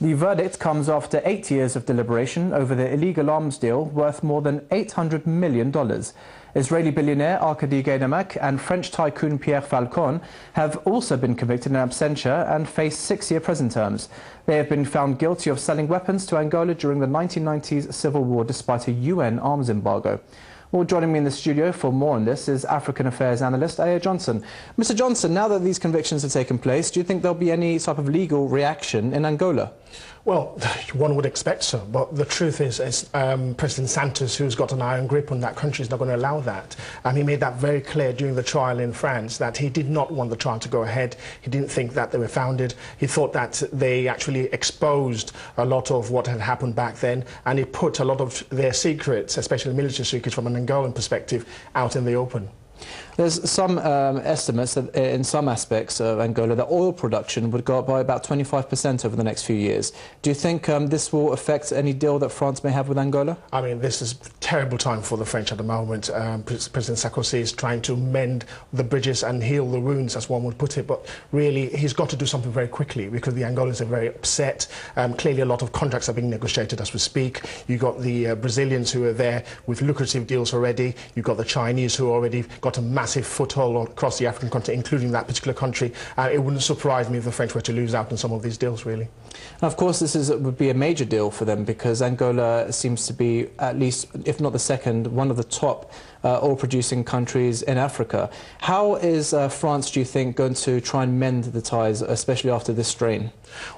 The verdict comes after 8 years of deliberation over the illegal arms deal worth more than $800 million. Israeli billionaire Arkady Gaynamak and French tycoon Pierre Falcon have also been convicted in absentia and face 6-year prison terms. They have been found guilty of selling weapons to Angola during the 1990s civil war despite a UN arms embargo. Well, joining me in the studio for more on this is African Affairs analyst Aya Johnson. Mr. Johnson, now that these convictions have taken place, do you think there'll be any type of legal reaction in Angola? Well, one would expect so, but the truth is President Santos, who's got an iron grip on that country, is not going to allow that. And he made that very clear during the trial in France, that he did not want the trial to go ahead. He didn't think that they were founded. He thought that they actually exposed a lot of what had happened back then, and he put a lot of their secrets, especially military secrets from an Angolan perspective, out in the open. There's some estimates that in some aspects of Angola, the oil production would go up by about 25% over the next few years. Do you think this will affect any deal that France may have with Angola? I mean, this is a terrible time for the French at the moment. President Sarkozy is trying to mend the bridges and heal the wounds, as one would put it. But really, he's got to do something very quickly because the Angolans are very upset. Clearly, a lot of contracts are being negotiated as we speak. You've got the Brazilians who are there with lucrative deals already. You've got the Chinese who already got a massive foothold across the African continent, including that particular country. It wouldn't surprise me if the French were to lose out on some of these deals, really. And of course, this would be a major deal for them because Angola seems to be, at least, if not the second, one of the top oil-producing countries in Africa. How is France, do you think, going to try and mend the ties, especially after this strain?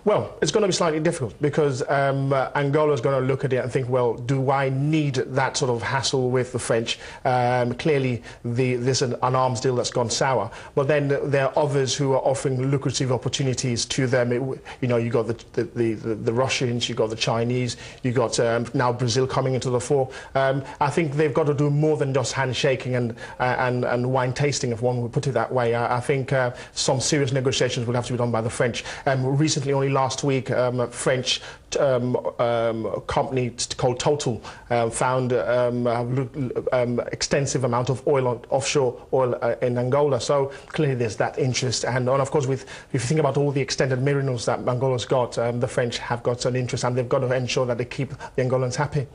Well, it's going to be slightly difficult because Angola is going to look at it and think, well, do I need that sort of hassle with the French? Clearly, this is an arms deal that's gone sour. But then there are others who are offering lucrative opportunities to them. You know, you got the Russians, you got the Chinese, you got now Brazil coming into the fore. I think they've got to do more than just handshaking and wine tasting, if one would put it that way. I think some serious negotiations will have to be done by the French. Recently, only last week, a French company called Total found extensive amount of oil, offshore oil in Angola. So clearly there's that interest. And of course, if you think about all the extended minerals that Angola's got, the French have got an interest, and they've got to ensure that they keep the Angolans happy.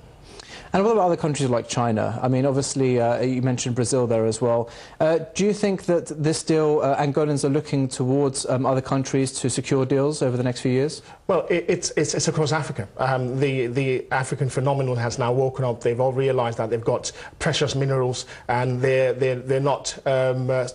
And what about other countries like China? I mean, obviously, you mentioned Brazil there as well. Do you think that this deal, Angolans are looking towards other countries to secure deals over the next few years? Well, it's across Africa. The African phenomenon has now woken up. They've all realised that they've got precious minerals, and they're not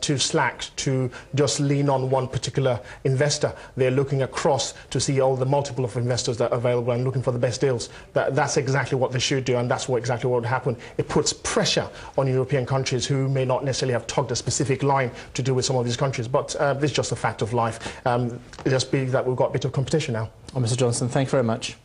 too slack to just lean on one particular investor. They're looking across to see all the multiple of investors that are available and looking for the best deals. That's exactly what they should do, and that's exactly what would happen. It puts pressure on European countries who may not necessarily have tugged a specific line to do with some of these countries. But this is just a fact of life. It just be that we've got a bit of competition now. Well, Mr. Johnson, thank you very much.